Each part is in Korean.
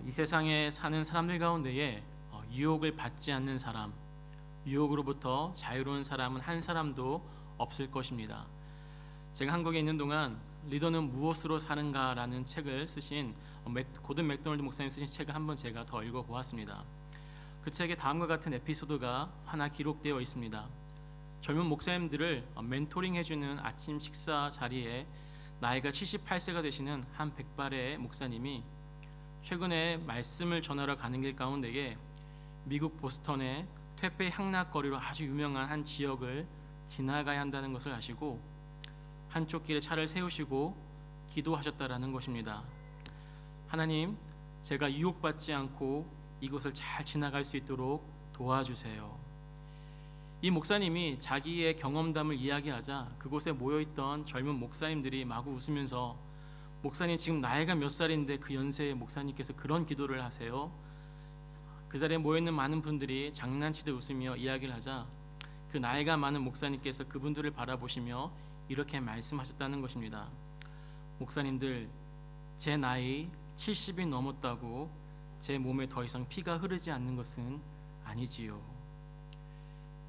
이 세상에 사는 사람들 가운데에 유혹을 받지 않는 사람, 유혹으로부터 자유로운 사람은 한 사람도 없을 것입니다. 제가 한국에 있는 동안 리더는 무엇으로 사는가라는 책을 쓰신 고든 맥도널드 목사님 쓰신 책을 한번 제가 더 읽어보았습니다. 그 책에 다음과 같은 에피소드가 하나 기록되어 있습니다. 젊은 목사님들을 멘토링 해주는 아침 식사 자리에 나이가 78세가 되시는 한 백발의 목사님이 최근에 말씀을 전하러 가는 길 가운데에 미국 보스턴의 퇴폐 향락거리로 아주 유명한 한 지역을 지나가야 한다는 것을 아시고 한쪽 길에 차를 세우시고 기도하셨다라는 것입니다. 하나님, 제가 유혹받지 않고 이곳을 잘 지나갈 수 있도록 도와주세요. 이 목사님이 자기의 경험담을 이야기하자 그곳에 모여있던 젊은 목사님들이 마구 웃으면서 목사님 지금 나이가 몇 살인데 그 연세의 목사님께서 그런 기도를 하세요? 그 자리에 모여있는 많은 분들이 장난치듯 웃으며 이야기를 하자 그 나이가 많은 목사님께서 그분들을 바라보시며 이렇게 말씀하셨다는 것입니다. 목사님들, 제 나이 70이 넘었다고 제 몸에 더 이상 피가 흐르지 않는 것은 아니지요.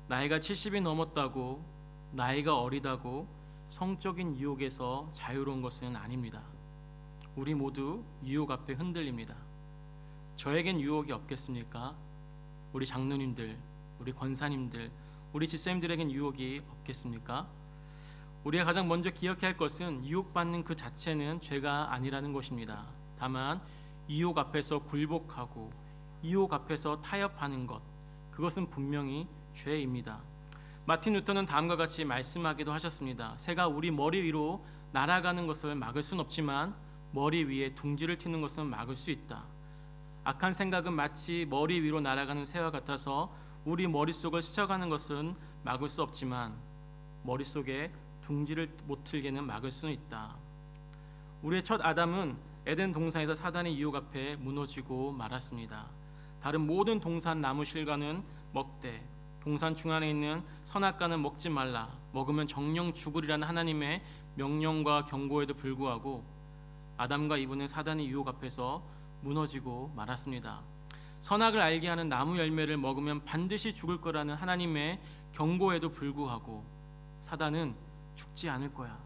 나이가 70이 넘었다고, 나이가 어리다고 성적인 유혹에서 자유로운 것은 아닙니다. 우리 모두 유혹 앞에 흔들립니다. 저에겐 유혹이 없겠습니까? 우리 장로님들, 우리 권사님들, 우리 집사님들에겐 유혹이 없겠습니까? 우리가 가장 먼저 기억해야 할 것은 유혹받는 그 자체는 죄가 아니라는 것입니다. 다만 유혹 앞에서 굴복하고 유혹 앞에서 타협하는 것, 그것은 분명히 죄입니다. 마틴 루터는 다음과 같이 말씀하기도 하셨습니다. 새가 우리 머리 위로 날아가는 것을 막을 수는 없지만 머리 위에 둥지를 트는 것은 막을 수 있다. 악한 생각은 마치 머리 위로 날아가는 새와 같아서 우리 머릿속을 스쳐가는 것은 막을 수 없지만 머릿속에 둥지를 못 틀게는 막을 수는 있다. 우리의 첫 아담은 에덴 동산에서 사단의 유혹 앞에 무너지고 말았습니다. 다른 모든 동산 나무 실과는 먹되 동산 중앙에 있는 선악과는 먹지 말라, 먹으면 정령 죽으리라는 하나님의 명령과 경고에도 불구하고 아담과 이브는 사단의 유혹 앞에서 무너지고 말았습니다. 선악을 알게 하는 나무 열매를 먹으면 반드시 죽을 거라는 하나님의 경고에도 불구하고 사단은 죽지 않을 거야,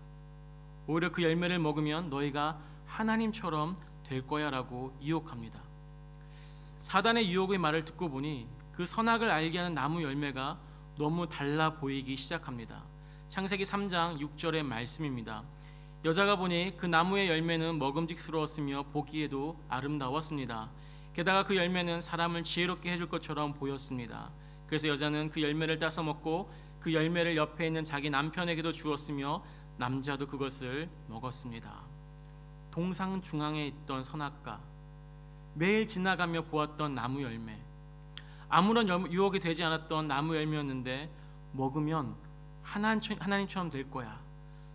오히려 그 열매를 먹으면 너희가 하나님처럼 될 거야 라고 유혹합니다. 사단의 유혹의 말을 듣고 보니 그 선악을 알게 하는 나무 열매가 너무 달라 보이기 시작합니다. 창세기 3장 6절의 말씀입니다. 여자가 보니 그 나무의 열매는 먹음직스러웠으며 보기에도 아름다웠습니다. 게다가 그 열매는 사람을 지혜롭게 해줄 것처럼 보였습니다. 그래서 여자는 그 열매를 따서 먹고 그 열매를 옆에 있는 자기 남편에게도 주었으며 남자도 그것을 먹었습니다. 동상 중앙에 있던 선악과, 매일 지나가며 보았던 나무 열매, 아무런 유혹이 되지 않았던 나무 열매였는데 먹으면 하나님처럼 될 거야,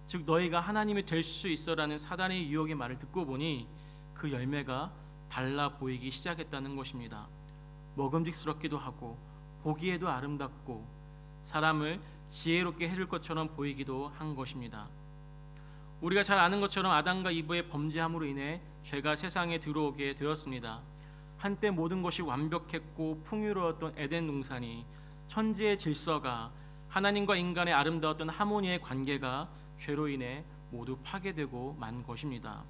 즉 너희가 하나님이 될 수 있어라는 사단의 유혹의 말을 듣고 보니 그 열매가 달라 보이기 시작했다는 것입니다. 먹음직스럽기도 하고 보기에도 아름답고 사람을 지혜롭게 해줄 것처럼 보이기도 한 것입니다. 우리가 잘 아는 것처럼 아담과 이브의 범죄함으로 인해 죄가 세상에 들어오게 되었습니다. 한때 모든 것이 완벽했고 풍요로웠던 에덴 동산이, 천지의 질서가, 하나님과 인간의 아름다웠던 하모니의 관계가 죄로 인해 모두 파괴되고 만 것입니다.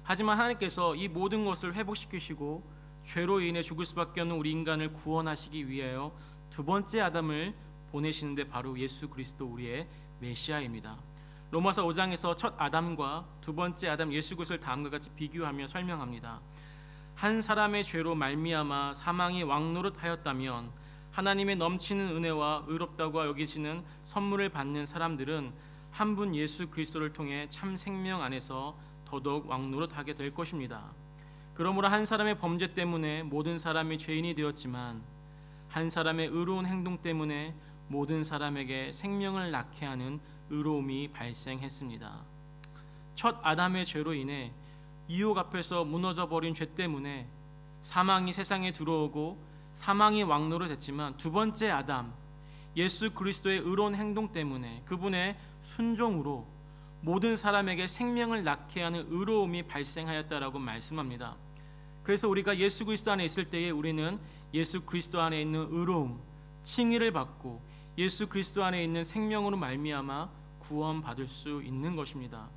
하지만 하나님께서 이 모든 것을 회복시키시고 죄로 인해 죽을 수밖에 없는 우리 인간을 구원하시기 위하여 두 번째 아담을 보내시는데 바로 예수 그리스도 우리의 메시아입니다. 로마서 5장에서 첫 아담과 두 번째 아담 예수 그리스도를 다음과 같이 비교하며 설명합니다. 한 사람의 죄로 말미암아 사망이 왕노릇하였다면 하나님의 넘치는 은혜와 의롭다고 여기시는 선물을 받는 사람들은 한 분 예수 그리스도를 통해 참 생명 안에서 더더욱 왕노릇하게 될 것입니다. 그러므로 한 사람의 범죄 때문에 모든 사람이 죄인이 되었지만 한 사람의 의로운 행동 때문에 모든 사람에게 생명을 낳게 하는 의로움이 발생했습니다. 첫 아담의 죄로 인해 유혹 앞에서 무너져버린 죄 때문에 사망이 세상에 들어오고 사망이 왕노릇했지만 두 번째 아담 예수 그리스도의 의로운 행동 때문에 그분의 순종으로 모든 사람에게 생명을 낳게 하는 의로움이 발생하였다라고 말씀합니다. 그래서 우리가 예수 그리스도 안에 있을 때에 우리는 예수 그리스도 안에 있는 의로움, 칭의를 받고 예수 그리스도 안에 있는 생명으로 말미암아 구원받을 수 있는 것입니다.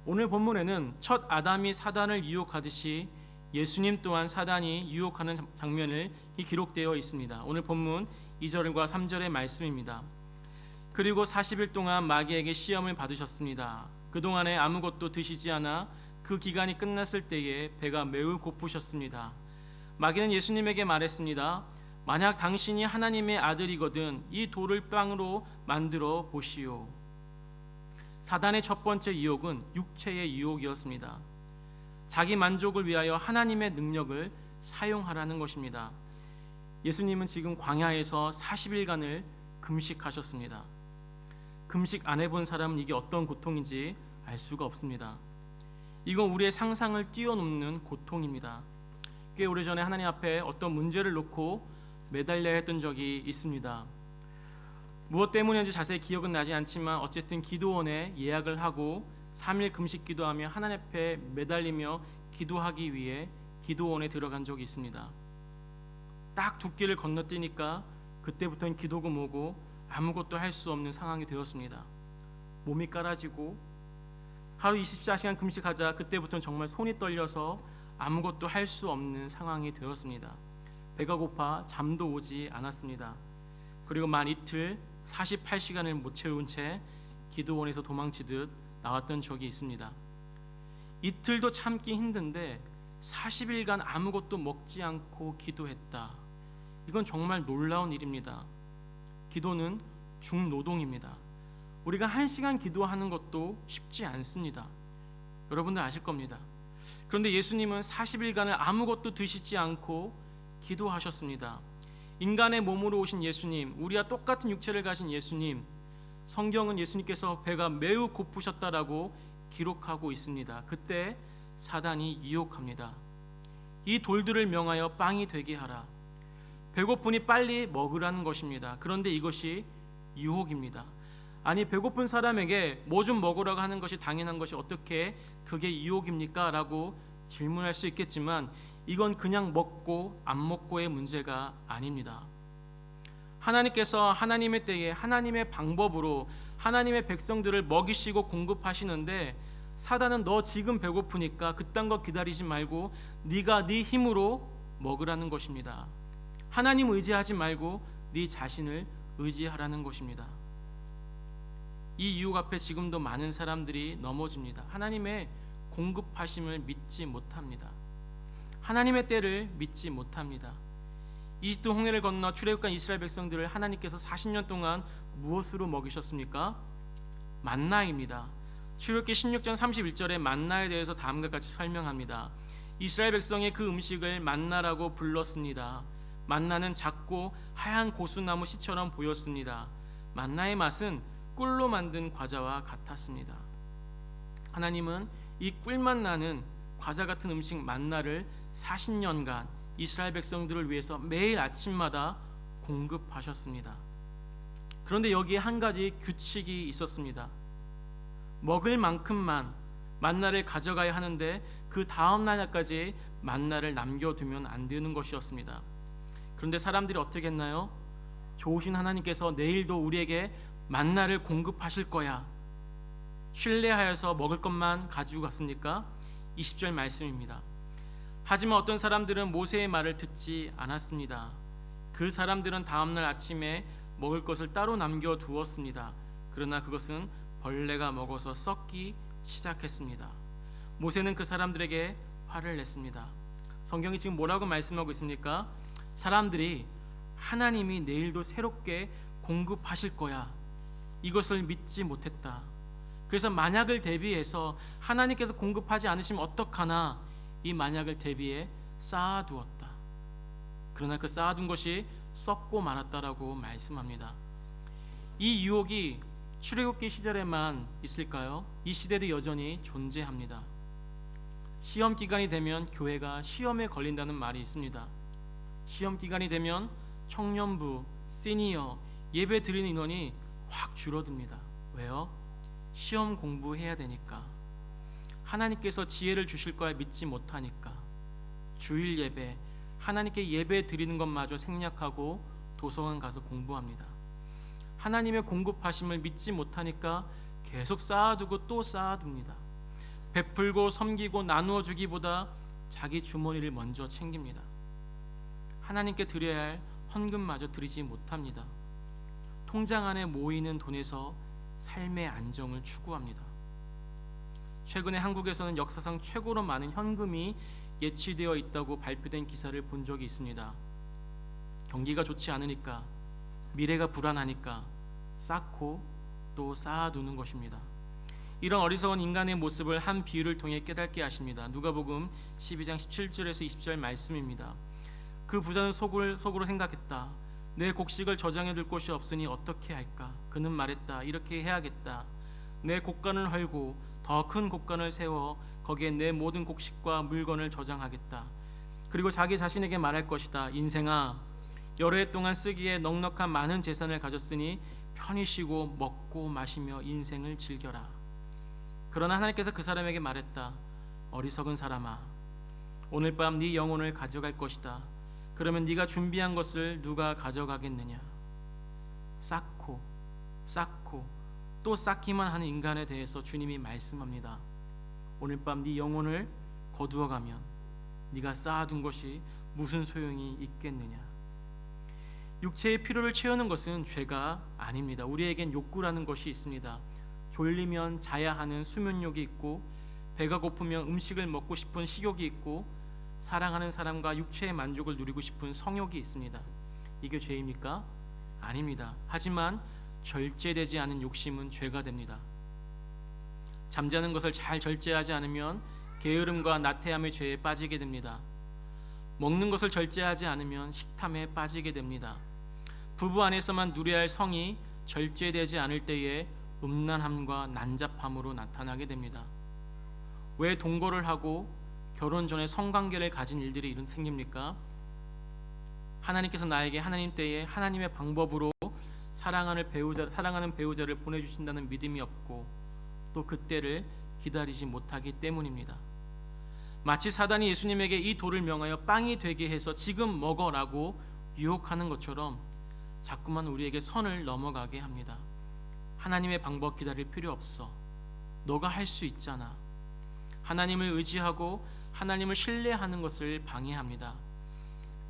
오늘 본문에는 첫 아담이 사단을 유혹하듯이 예수님 또한 사단이 유혹하는 장면을 기록되어 있습니다. 오늘 본문 2절과 3절의 말씀입니다. 그리고 40일 동안 마귀에게 시험을 받으셨습니다. 그동안에 아무것도 드시지 않아 그 기간이 끝났을 때에 배가 매우 고프셨습니다. 마귀는 예수님에게 말했습니다. 만약 당신이 하나님의 아들이거든 이 돌을 빵으로 만들어 보시오. 사단의 첫 번째 유혹은 육체의 유혹이었습니다. 자기 만족을 위하여 하나님의 능력을 사용하라는 것입니다. 예수님은 지금 광야에서 40일간을 금식하셨습니다. 금식 안 해본 사람은 이게 어떤 고통인지 알 수가 없습니다. 이건 우리의 상상을 뛰어넘는 고통입니다. 꽤 오래전에 하나님 앞에 어떤 문제를 놓고 매달려야 했던 적이 있습니다. 무엇 때문인지 자세히 기억은 나지 않지만 어쨌든 기도원에 예약을 하고 3일 금식 기도하며 하나님 앞에 매달리며 기도하기 위해 기도원에 들어간 적이 있습니다. 딱 두 길을 건너뛰니까 그때부터는 기도고 뭐고 아무것도 할 수 없는 상황이 되었습니다. 몸이 깔아지고 하루 24시간 금식하자 그때부터는 정말 손이 떨려서 아무것도 할 수 없는 상황이 되었습니다. 배가 고파 잠도 오지 않았습니다. 그리고 만 이틀 48시간을 못 채운 채 기도원에서 도망치듯 나왔던 적이 있습니다. 이틀도 참기 힘든데 40일간 아무것도 먹지 않고 기도했다. 이건 정말 놀라운 일입니다. 기도는 중노동입니다. 우리가 1시간 기도하는 것도 쉽지 않습니다. 여러분들 아실 겁니다. 그런데 예수님은 40일간을 아무것도 드시지 않고 기도하셨습니다. 인간의 몸으로 오신 예수님, 우리와 똑같은 육체를 가진 예수님, 성경은 예수님께서 배가 매우 고프셨다라고 기록하고 있습니다. 그때 사단이 유혹합니다. 이 돌들을 명하여 빵이 되게 하라. 배고프니 빨리 먹으라는 것입니다. 그런데 이것이 유혹입니다. 아니 배고픈 사람에게 뭐 좀 먹으라고 하는 것이 당연한 것이 어떻게 그게 유혹입니까? 라고 질문할 수 있겠지만 이건 그냥 먹고 안 먹고의 문제가 아닙니다. 하나님께서 하나님의 때에 하나님의 방법으로 하나님의 백성들을 먹이시고 공급하시는데 사단은 너 지금 배고프니까 그딴 거 기다리지 말고 네가 네 힘으로 먹으라는 것입니다. 하나님 의지하지 말고 네 자신을 의지하라는 것입니다. 이 유혹 앞에 지금도 많은 사람들이 넘어집니다. 하나님의 공급하심을 믿지 못합니다. 하나님의 때를 믿지 못합니다. 이집트 홍해를 건너 출애굽한 이스라엘 백성들을 하나님께서 40년 동안 무엇으로 먹이셨습니까? 만나입니다. 출애굽기 16장 31절에 만나에 대해서 다음과 같이 설명합니다. 이스라엘 백성의 그 음식을 만나라고 불렀습니다. 만나는 작고 하얀 고수나무 씨처럼 보였습니다. 만나의 맛은 꿀로 만든 과자와 같았습니다. 하나님은 이 꿀맛 나는 과자 같은 음식 만나를 40년간 이스라엘 백성들을 위해서 매일 아침마다 공급하셨습니다. 그런데 여기에 한 가지 규칙이 있었습니다. 먹을 만큼만 만나를 가져가야 하는데 그 다음 날까지 만나를 남겨두면 안 되는 것이었습니다. 그런데 사람들이 어떻게 했나요? 좋으신 하나님께서 내일도 우리에게 만나를 공급하실 거야. 신뢰하여서 먹을 것만 가지고 갔습니까? 20절 말씀입니다. 하지만 어떤 사람들은 모세의 말을 듣지 않았습니다. 그 사람들은 다음날 아침에 먹을 것을 따로 남겨두었습니다. 그러나 그것은 벌레가 먹어서 썩기 시작했습니다. 모세는 그 사람들에게 화를 냈습니다. 성경이 지금 뭐라고 말씀하고 있습니까? 사람들이 하나님이 내일도 새롭게 공급하실 거야. 이것을 믿지 못했다. 그래서 만약을 대비해서 하나님께서 공급하지 않으시면 어떡하나 이 만약을 대비해 쌓아두었다. 그러나 그 쌓아둔 것이 썩고 말았다라고 말씀합니다. 이 유혹이 출애굽기 시절에만 있을까요? 이 시대도 여전히 존재합니다. 시험 기간이 되면 교회가 시험에 걸린다는 말이 있습니다. 시험 기간이 되면 청년부, 시니어, 예배 드리는 인원이 확 줄어듭니다. 왜요? 시험 공부해야 되니까. 하나님께서 지혜를 주실 거야 믿지 못하니까. 주일 예배, 하나님께 예배 드리는 것마저 생략하고 도서관 가서 공부합니다. 하나님의 공급하심을 믿지 못하니까 계속 쌓아두고 또 쌓아둡니다. 베풀고 섬기고 나누어 주기보다 자기 주머니를 먼저 챙깁니다. 하나님께 드려야 할 헌금마저 드리지 못합니다. 통장 안에 모이는 돈에서 삶의 안정을 추구합니다. 최근에 한국에서는 역사상 최고로 많은 현금이 예치되어 있다고 발표된 기사를 본 적이 있습니다. 경기가 좋지 않으니까, 미래가 불안하니까 쌓고 또 쌓아두는 것입니다. 이런 어리석은 인간의 모습을 한 비유를 통해 깨닫게 하십니다. 누가복음 12장 17절에서 20절 말씀입니다. 그 부자는 속으로 생각했다. 내 곡식을 저장해 둘 곳이 없으니 어떻게 할까? 그는 말했다. 이렇게 해야겠다. 내 곡간을 헐고 더 큰 곡간을 세워 거기에 내 모든 곡식과 물건을 저장하겠다. 그리고 자기 자신에게 말할 것이다. 인생아, 여러 해 동안 쓰기에 넉넉한 많은 재산을 가졌으니 편히 쉬고 먹고 마시며 인생을 즐겨라. 그러나 하나님께서 그 사람에게 말했다. 어리석은 사람아, 오늘 밤 네 영혼을 가져갈 것이다. 그러면 네가 준비한 것을 누가 가져가겠느냐? 쌓고 또 쌓기만 하는 인간에 대해서 주님이 말씀합니다. 오늘 밤 네 영혼을 거두어가면 네가 쌓아둔 것이 무슨 소용이 있겠느냐? 육체의 필요를 채우는 것은 죄가 아닙니다. 우리에겐 욕구라는 것이 있습니다. 졸리면 자야 하는 수면욕이 있고, 배가 고프면 음식을 먹고 싶은 식욕이 있고, 사랑하는 사람과 육체의 만족을 누리고 싶은 성욕이 있습니다. 이게 죄입니까? 아닙니다. 하지만 절제되지 않은 욕심은 죄가 됩니다. 잠자는 것을 잘 절제하지 않으면 게으름과 나태함의 죄에 빠지게 됩니다. 먹는 것을 절제하지 않으면 식탐에 빠지게 됩니다. 부부 안에서만 누려야 할 성이 절제되지 않을 때에 음란함과 난잡함으로 나타나게 됩니다. 왜 동거를 하고 결혼 전에 성관계를 가진 일들이 생깁니까? 하나님께서 나에게 하나님 때에 하나님의 방법으로 사랑하는 배우자를 보내주신다는 믿음이 없고, 또 그때를 기다리지 못하기 때문입니다. 마치 사단이 예수님에게 이 돌을 명하여 빵이 되게 해서 지금 먹어라고 유혹하는 것처럼 자꾸만 우리에게 선을 넘어가게 합니다. 하나님의 방법 기다릴 필요 없어. 너가 할 수 있잖아. 하나님을 의지하고 하나님을 신뢰하는 것을 방해합니다.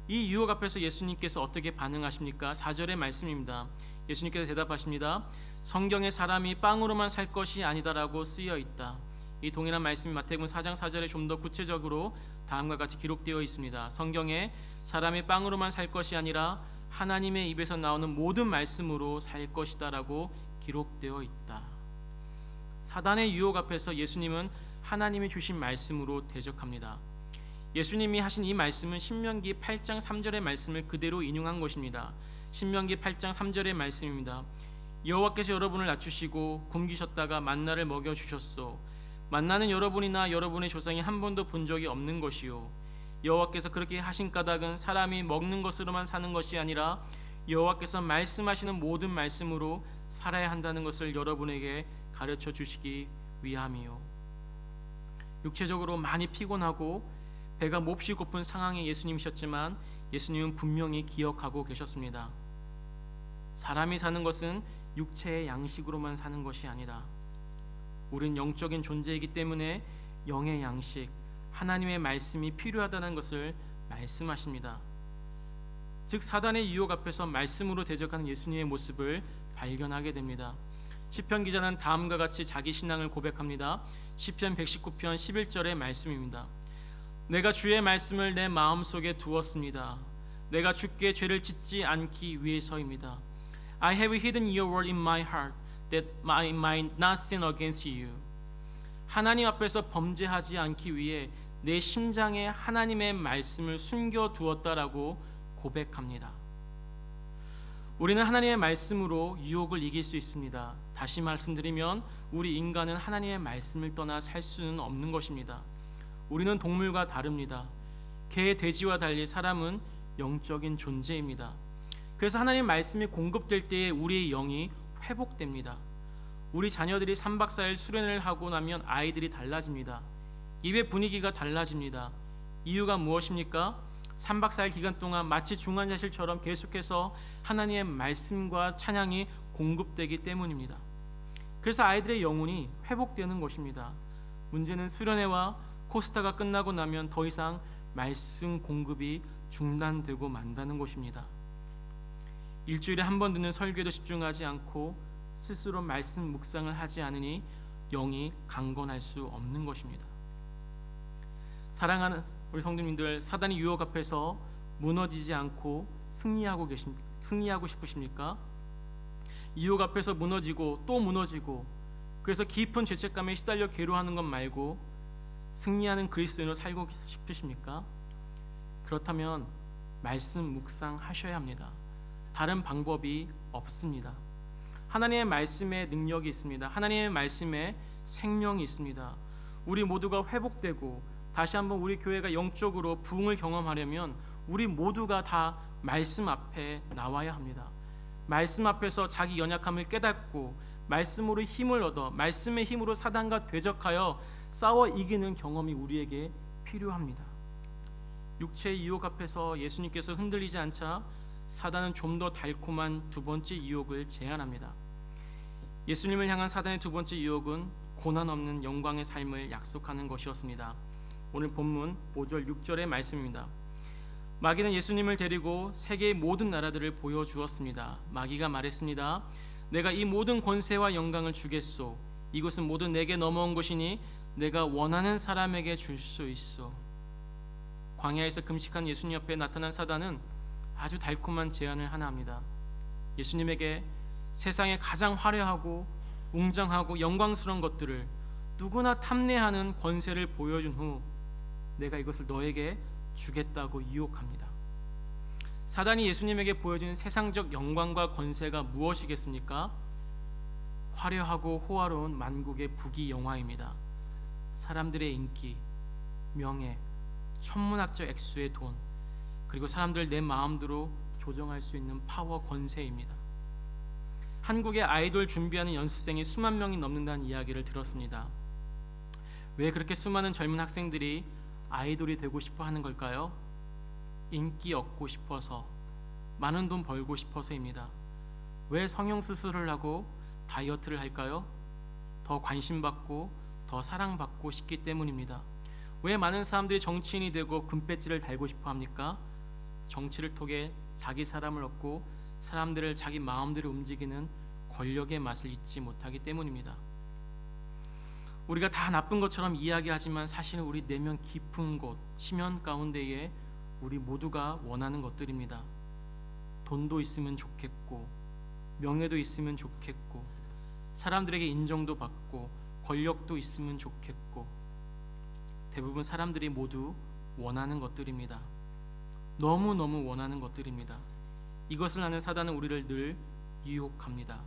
이 유혹 앞에서 예수님께서 어떻게 반응하십니까? 4절의 말씀입니다. 예수님께서 대답하십니다. 성경에 사람이 빵으로만 살 것이 아니다라고 쓰여 있다. 이 동일한 말씀이 마태복음 4장 4절에 좀 더 구체적으로 다음과 같이 기록되어 있습니다. 성경에 사람이 빵으로만 살 것이 아니라 하나님의 입에서 나오는 모든 말씀으로 살 것이다라고 기록되어 있다. 사단의 유혹 앞에서 예수님은 하나님이 주신 말씀으로 대적합니다. 예수님이 하신 이 말씀은 신명기 8장 3절의 말씀을 그대로 인용한 것입니다. 신명기 8장 3절의 말씀입니다. 여호와께서 여러분을 낮추시고 굶기셨다가 만나를 먹여주셨소. 만나는 여러분이나 여러분의 조상이 한 번도 본 적이 없는 것이요, 여호와께서 그렇게 하신 까닭은 사람이 먹는 것으로만 사는 것이 아니라 여호와께서 말씀하시는 모든 말씀으로 살아야 한다는 것을 여러분에게 가르쳐 주시기 위함이요. 육체적으로 많이 피곤하고 배가 몹시 고픈 상황의 예수님이셨지만 예수님은 분명히 기억하고 계셨습니다. 사람이 사는 것은 육체의 양식으로만 사는 것이 아니라 우린 영적인 존재이기 때문에 영의 양식, 하나님의 말씀이 필요하다는 것을 말씀하십니다. 즉 사단의 유혹 앞에서 말씀으로 대적하는 예수님의 모습을 발견하게 됩니다. 시편 기자는 다음과 같이 자기 신앙을 고백합니다. 시편 119편 11절의 말씀입니다. 내가 주의 말씀을 내 마음속에 두었습니다. 내가 주께 죄를 짓지 않기 위해서입니다. I have hidden your word in my heart that I might not sin against you. 하나님 앞에서 범죄하지 않기 위해 내 심장에 하나님의 말씀을 숨겨 두었다라고 고백합니다. 우리는 하나님의 말씀으로 유혹을 이길 수 있습니다. 다시 말씀드리면 우리 인간은 하나님의 말씀을 떠나 살 수는 없는 것입니다. 우리는 동물과 다릅니다. 개, 돼지와 달리 사람은 영적인 존재입니다. 그래서 하나님의 말씀이 공급될 때에 우리의 영이 회복됩니다. 우리 자녀들이 3박 4일 수련을 하고 나면 아이들이 달라집니다. 입의 분위기가 달라집니다. 이유가 무엇입니까? 3박 4일 기간 동안 마치 중환자실처럼 계속해서 하나님의 말씀과 찬양이 공급되기 때문입니다. 그래서 아이들의 영혼이 회복되는 것입니다. 문제는 수련회와 코스타가 끝나고 나면 더 이상 말씀 공급이 중단되고 만다는 것입니다. 일주일에 한 번 듣는 설교에도 집중하지 않고 스스로 말씀 묵상을 하지 않으니 영이 강건할 수 없는 것입니다. 사랑하는 우리 성도님들, 사단의 유혹 앞에서 무너지지 않고 승리하고 싶으십니까? 유혹 앞에서 무너지고 또 무너지고, 그래서 깊은 죄책감에 시달려 괴로워하는 것 말고 승리하는 그리스도인으로 살고 싶으십니까? 그렇다면 말씀 묵상하셔야 합니다. 다른 방법이 없습니다. 하나님의 말씀에 능력이 있습니다. 하나님의 말씀에 생명이 있습니다. 우리 모두가 회복되고 다시 한번 우리 교회가 영적으로 부흥을 경험하려면 우리 모두가 다 말씀 앞에 나와야 합니다. 말씀 앞에서 자기 연약함을 깨닫고 말씀으로 힘을 얻어 말씀의 힘으로 사단과 대적하여 싸워 이기는 경험이 우리에게 필요합니다. 육체의 유혹 앞에서 예수님께서 흔들리지 않자 사단은 좀 더 달콤한 두 번째 유혹을 제안합니다. 예수님을 향한 사단의 두 번째 유혹은 고난 없는 영광의 삶을 약속하는 것이었습니다. 오늘 본문 5절 6절의 말씀입니다. 마귀는 예수님을 데리고 세계의 모든 나라들을 보여주었습니다. 마귀가 말했습니다. 내가 이 모든 권세와 영광을 주겠소. 이것은 모두 내게 넘어온 것이니 내가 원하는 사람에게 줄 수 있어. 광야에서 금식한 예수님 옆에 나타난 사단은 아주 달콤한 제안을 하나 합니다. 예수님에게 세상에 가장 화려하고 웅장하고 영광스러운 것들을 누구나 탐내하는 권세를 보여준 후 내가 이것을 너에게 주겠다고 유혹합니다. 사단이 예수님에게 보여준 세상적 영광과 권세가 무엇이겠습니까? 화려하고 호화로운 만국의 부귀영화입니다. 사람들의 인기, 명예, 천문학적 액수의 돈, 그리고 사람들 내 마음대로 조정할 수 있는 파워, 권세입니다. 한국의 아이돌 준비하는 연습생이 수만 명이 넘는다는 이야기를 들었습니다. 왜 그렇게 수많은 젊은 학생들이 아이돌이 되고 싶어 하는 걸까요? 인기 얻고 싶어서, 많은 돈 벌고 싶어서입니다. 왜 성형수술을 하고 다이어트를 할까요? 더 관심받고 더 사랑받고 싶기 때문입니다. 왜 많은 사람들이 정치인이 되고 금배지를 달고 싶어 합니까? 정치를 통해 자기 사람을 얻고 사람들을 자기 마음대로 움직이는 권력의 맛을 잊지 못하기 때문입니다. 우리가 다 나쁜 것처럼 이야기하지만 사실은 우리 내면 깊은 곳, 심연 가운데에 우리 모두가 원하는 것들입니다. 돈도 있으면 좋겠고, 명예도 있으면 좋겠고, 사람들에게 인정도 받고, 권력도 있으면 좋겠고, 대부분 사람들이 모두 원하는 것들입니다. 너무너무 원하는 것들입니다. 이것을 아는 사단은 우리를 늘 유혹합니다.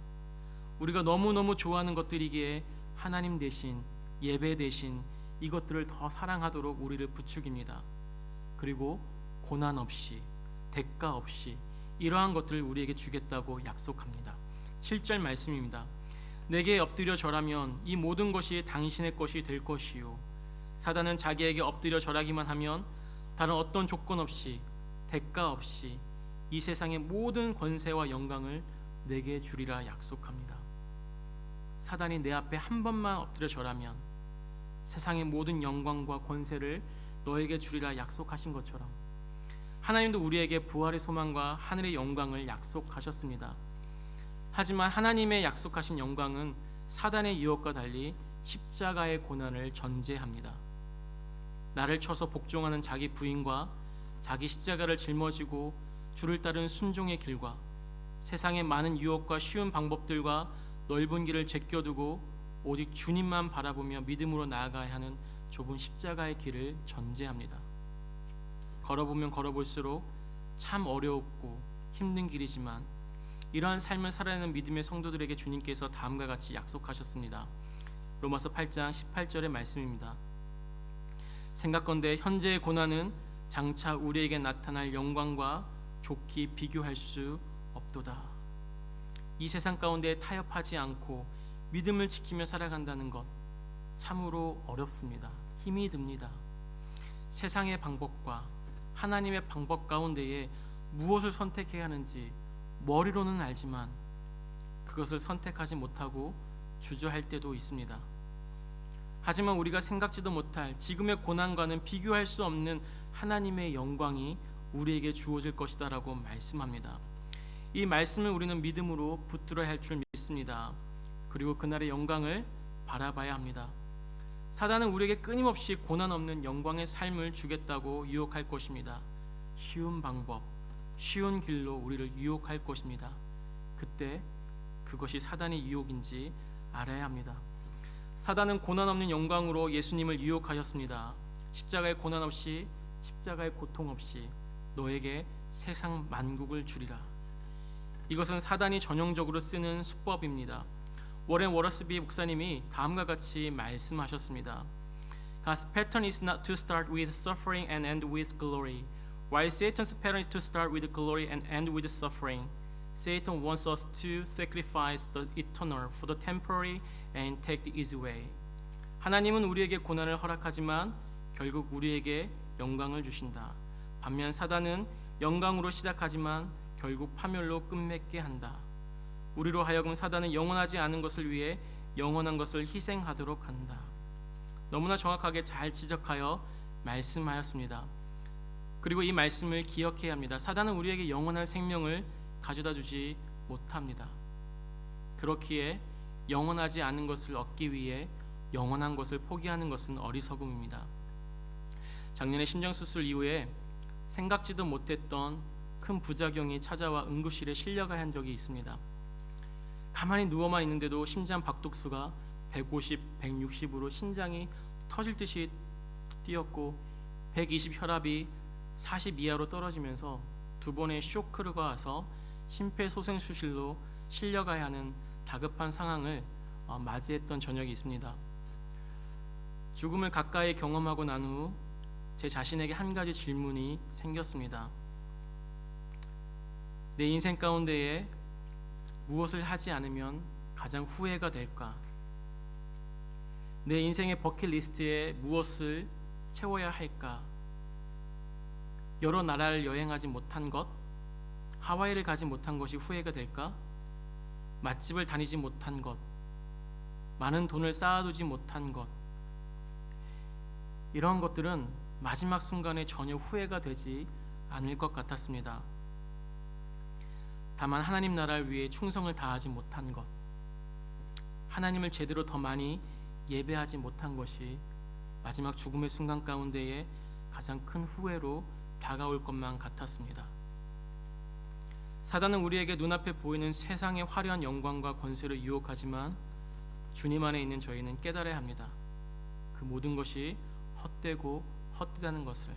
우리가 너무너무 좋아하는 것들이기에 하나님 대신, 예배 대신 이것들을 더 사랑하도록 우리를 부추깁니다. 그리고 고난 없이, 대가 없이 이러한 것들을 우리에게 주겠다고 약속합니다. 7절 말씀입니다. 내게 엎드려 절하면 이 모든 것이 당신의 것이 될 것이요. 사단은 자기에게 엎드려 절하기만 하면 다른 어떤 조건 없이, 대가 없이 이 세상의 모든 권세와 영광을 내게 주리라 약속합니다. 사단이 내 앞에 한 번만 엎드려 절하면 세상의 모든 영광과 권세를 너에게 주리라 약속하신 것처럼 하나님도 우리에게 부활의 소망과 하늘의 영광을 약속하셨습니다. 하지만 하나님의 약속하신 영광은 사단의 유혹과 달리 십자가의 고난을 전제합니다. 나를 쳐서 복종하는 자기 부인과 자기 십자가를 짊어지고 주를 따르는 순종의 길과 세상의 많은 유혹과 쉬운 방법들과 넓은 길을 제껴두고 오직 주님만 바라보며 믿음으로 나아가야 하는 좁은 십자가의 길을 전제합니다. 걸어보면 걸어볼수록 참 어렵고 힘든 길이지만 이러한 삶을 살아내는 믿음의 성도들에게 주님께서 다음과 같이 약속하셨습니다. 로마서 8장 18절의 말씀입니다. 생각건대 현재의 고난은 장차 우리에게 나타날 영광과 좋게 비교할 수 없도다. 이 세상 가운데 타협하지 않고 믿음을 지키며 살아간다는 것 참으로 어렵습니다. 힘이 듭니다. 세상의 방법과 하나님의 방법 가운데에 무엇을 선택해야 하는지 머리로는 알지만 그것을 선택하지 못하고 주저할 때도 있습니다. 하지만 우리가 생각지도 못할 지금의 고난과는 비교할 수 없는 하나님의 영광이 우리에게 주어질 것이다 라고 말씀합니다. 이 말씀을 우리는 믿음으로 붙들어야 할 줄 믿습니다. 그리고 그날의 영광을 바라봐야 합니다. 사단은 우리에게 끊임없이 고난 없는 영광의 삶을 주겠다고 유혹할 것입니다. 쉬운 방법, 쉬운 길로 우리를 유혹할 것입니다. 그때 그것이 사단의 유혹인지 알아야 합니다. 사단은 고난 없는 영광으로 예수님을 유혹하셨습니다. 십자가의 고난 없이, 십자가의 고통 없이 너에게 세상 만국을 주리라. 이것은 사단이 전형적으로 쓰는 수법입니다. 워렌 워러스비 목사님이 다음과 같이 말씀하셨습니다. God's pattern is not to start with suffering and end with glory, while Satan's pattern is to start with glory and end with suffering. Satan wants us to sacrifice the eternal for the temporary and take the easy way. 하나님은 우리에게 고난을 허락하지만 결국 우리에게 영광을 주신다. 반면 사단은 영광으로 시작하지만 결국 파멸로 끝맺게 한다. 우리로 하여금 사단은 영원하지 않은 것을 위해 영원한 것을 희생하도록 한다. 너무나 정확하게 잘 지적하여 말씀하였습니다. 그리고 이 말씀을 기억해야 합니다. 사단은 우리에게 영원한 생명을 가져다 주지 못합니다. 그렇기에 영원하지 않은 것을 얻기 위해 영원한 것을 포기하는 것은 어리석음입니다. 작년에 심장수술 이후에 생각지도 못했던 큰 부작용이 찾아와 응급실에 실려가야 한 적이 있습니다. 가만히 누워만 있는데도 심장 박동수가 150, 160으로 심장이 터질 듯이 뛰었고 120 혈압이 40 이하로 떨어지면서 두 번의 쇼크가 와서 심폐소생술실로 실려가야 하는 다급한 상황을 맞이했던 저녁이 있습니다. 죽음을 가까이 경험하고 난 후 제 자신에게 한 가지 질문이 생겼습니다. 내 인생 가운데에 무엇을 하지 않으면 가장 후회가 될까? 내 인생의 버킷리스트에 무엇을 채워야 할까? 여러 나라를 여행하지 못한 것, 하와이를 가지 못한 것이 후회가 될까? 맛집을 다니지 못한 것, 많은 돈을 쌓아두지 못한 것, 이런 것들은 마지막 순간에 전혀 후회가 되지 않을 것 같았습니다. 다만 하나님 나라를 위해 충성을 다하지 못한 것, 하나님을 제대로 더 많이 예배하지 못한 것이 마지막 죽음의 순간 가운데에 가장 큰 후회로 다가올 것만 같았습니다. 사단은 우리에게 눈앞에 보이는 세상의 화려한 영광과 권세를 유혹하지만 주님 안에 있는 저희는 깨달아야 합니다. 그 모든 것이 헛되고 헛되다는 것을,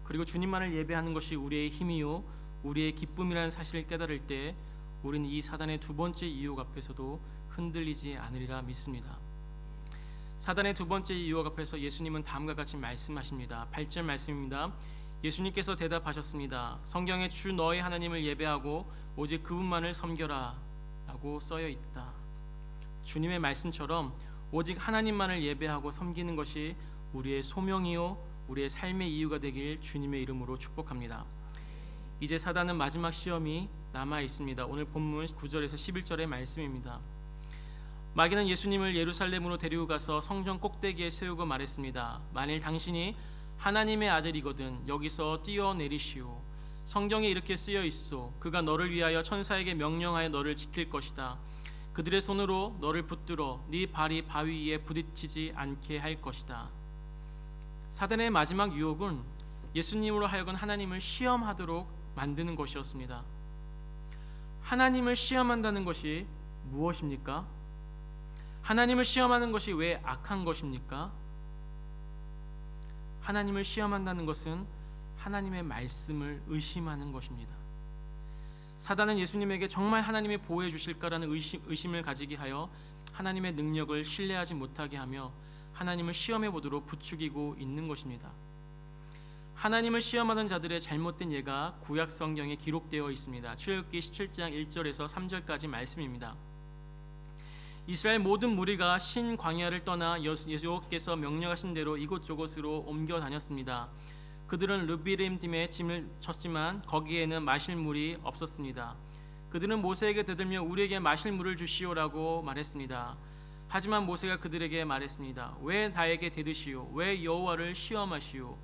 그리고 주님만을 예배하는 것이 우리의 힘이요 우리의 기쁨이라는 사실을 깨달을 때 우리는 이 사단의 두 번째 유혹 앞에서도 흔들리지 않으리라 믿습니다. 사단의 두 번째 유혹 앞에서 예수님은 다음과 같이 말씀하십니다. 8절 말씀입니다. 예수님께서 대답하셨습니다. 성경에 주 너의 하나님을 예배하고 오직 그분만을 섬겨라 라고 써여 있다. 주님의 말씀처럼 오직 하나님만을 예배하고 섬기는 것이 우리의 소명이요 우리의 삶의 이유가 되길 주님의 이름으로 축복합니다. 이제 사단은 마지막 시험이 남아 있습니다. 오늘 본문 9절에서 11절의 말씀입니다. 마귀는 예수님을 예루살렘으로 데리고 가서 성전 꼭대기에 세우고 말했습니다. 만일 당신이 하나님의 아들이거든 여기서 뛰어내리시오. 성경에 이렇게 쓰여 있소. 그가 너를 위하여 천사에게 명령하여 너를 지킬 것이다. 그들의 손으로 너를 붙들어 네 발이 바위 위에 부딪히지 않게 할 것이다. 사단의 마지막 유혹은 예수님으로 하여금 하나님을 시험하도록 만드는 것이었습니다. 하나님을 시험한다는 것이 무엇입니까? 하나님을 시험하는 것이 왜 악한 것입니까? 하나님을 시험한다는 것은 하나님의 말씀을 의심하는 것입니다. 사단은 예수님에게 정말 하나님이 보호해 주실까라는 의심을 가지게 하여 하나님의 능력을 신뢰하지 못하게 하며 하나님을 시험해 보도록 부추기고 있는 것입니다. 하나님을 시험하는 자들의 잘못된 예가 구약 성경에 기록되어 있습니다. 출애굽기 17장 1절에서 3절까지 말씀입니다. 이스라엘 모든 무리가 신 광야를 떠나 여호와께서 명령하신 대로 이곳저곳으로 옮겨 다녔습니다. 그들은 르비딤 짐을 쳤지만 거기에는 마실 물이 없었습니다. 그들은 모세에게 대들며 우리에게 마실 물을 주시오라고 말했습니다. 하지만 모세가 그들에게 말했습니다. 왜 나에게 대드시오? 왜 여호와를 시험하시오?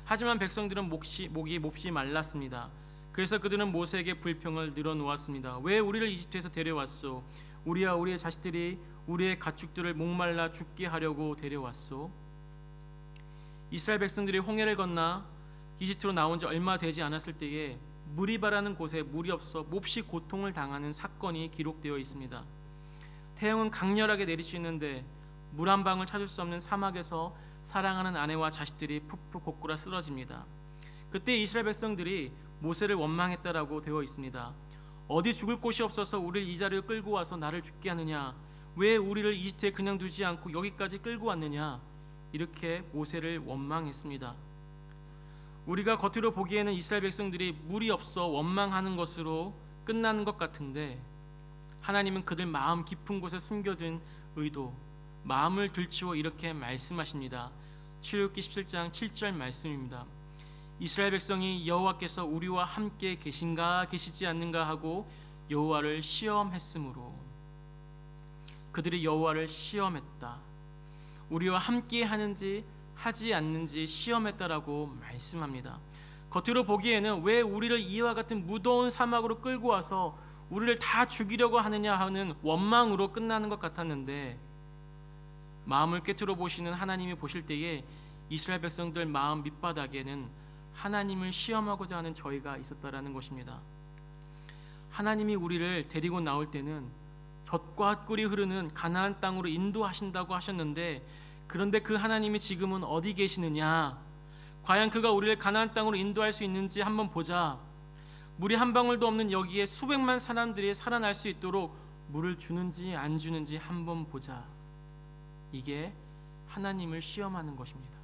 하지만 백성들은 목이 몹시 말랐습니다. 그래서 그들은 모세에게 불평을 늘어놓았습니다. 왜 우리를 이집트에서 데려왔소? 우리와 우리의 자식들이 우리의 가축들을 목말라 죽게 하려고 데려왔소? 이스라엘 백성들이 홍해를 건너 이집트로 나온 지 얼마 되지 않았을 때에 무리바라는 곳에 물이 없어 몹시 고통을 당하는 사건이 기록되어 있습니다. 태양은 강렬하게 내리쬐는데 물 한 방울 찾을 수 없는 사막에서 사랑하는 아내와 자식들이 푹푹 고꾸라 쓰러집니다. 그때 이스라엘 백성들이 모세를 원망했다라고 되어 있습니다. 어디 죽을 곳이 없어서 우리를 이 자리로 끌고 와서 나를 죽게 하느냐? 왜 우리를 이집트에 그냥 두지 않고 여기까지 끌고 왔느냐? 이렇게 모세를 원망했습니다. 우리가 겉으로 보기에는 이스라엘 백성들이 물이 없어 원망하는 것으로 끝나는 것 같은데 하나님은 그들 마음 깊은 곳에 숨겨진 의도, 마음을 들추어 이렇게 말씀하십니다. 출애굽기 17장 7절 말씀입니다. 이스라엘 백성이 여호와께서 우리와 함께 계신가 계시지 않는가 하고 여호와를 시험했으므로, 그들이 여호와를 시험했다. 우리와 함께 하는지 하지 않는지 시험했다라고 말씀합니다. 겉으로 보기에는 왜 우리를 이와 같은 무더운 사막으로 끌고 와서 우리를 다 죽이려고 하느냐 하는 원망으로 끝나는 것 같았는데 마음을 꿰뚫어 보시는 하나님이 보실 때에 이스라엘 백성들 마음 밑바닥에는 하나님을 시험하고자 하는 저희가 있었다라는 것입니다. 하나님이 우리를 데리고 나올 때는 젖과 꿀이 흐르는 가나안 땅으로 인도하신다고 하셨는데, 그런데 그 하나님이 지금은 어디 계시느냐? 과연 그가 우리를 가나안 땅으로 인도할 수 있는지 한번 보자. 물이 한 방울도 없는 여기에 수백만 사람들이 살아날 수 있도록 물을 주는지 안 주는지 한번 보자. 이게 하나님을 시험하는 것입니다.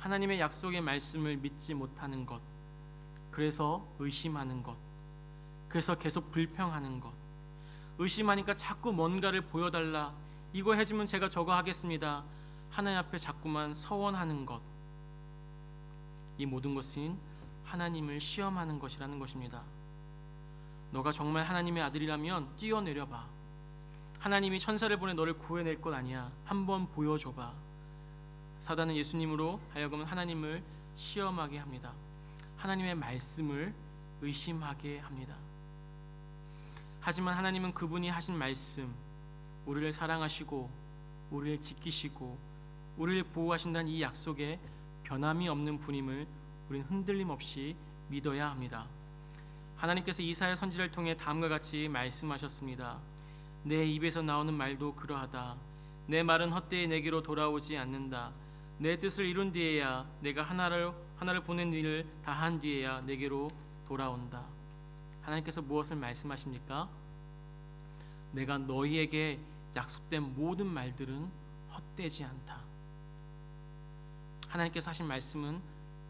하나님의 약속의 말씀을 믿지 못하는 것, 그래서 의심하는 것, 그래서 계속 불평하는 것, 의심하니까 자꾸 뭔가를 보여달라, 이거 해주면 제가 저거 하겠습니다, 하나님 앞에 자꾸만 서원하는 것, 이 모든 것은 하나님을 시험하는 것이라는 것입니다. 너가 정말 하나님의 아들이라면 뛰어내려봐. 하나님이 천사를 보내 너를 구해낼 것 아니야. 한번 보여줘봐. 사단은 예수님으로 하여금 하나님을 시험하게 합니다. 하나님의 말씀을 의심하게 합니다. 하지만 하나님은 그분이 하신 말씀, 우리를 사랑하시고 우리를 지키시고 우리를 보호하신다는 이 약속에 변함이 없는 분임을 우리는 흔들림 없이 믿어야 합니다. 하나님께서 이사야 선지자를 통해 다음과 같이 말씀하셨습니다. 내 입에서 나오는 말도 그러하다. 내 말은 헛되이 내게로 돌아오지 않는다. 내 뜻을 이룬 뒤에야, 내가 하나를 보낸 일을 다 한 뒤에야 내게로 돌아온다. 하나님께서 무엇을 말씀하십니까? 내가 너희에게 약속된 모든 말들은 헛되지 않다. 하나님께서 하신 말씀은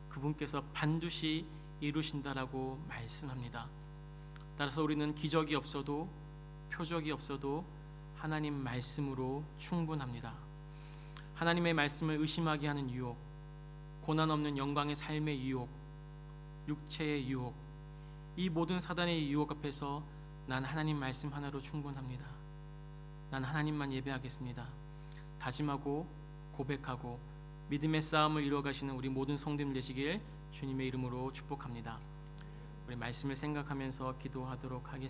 그분께서 반드시 이루신다라고 말씀합니다. 따라서 우리는 기적이 없어도 표적이 없어도 하나님 말씀으로 충분합니다. 하나님의 말씀을 의심하게 하는 유혹, 고난 없는 영광의 삶의 유혹, 육체의 유혹, 이 모든 사단의 유혹 앞에서 난 하나님 말씀 하나로 충분합니다. 난 하나님만 예배하겠습니다. 다짐하고 고백하고 믿음의 싸움을 이루어가시는 우리 모든 성도님 되시길 주님의 이름으로 축복합니다. 우리 말씀을 생각하면서 기도하도록 하겠습니다.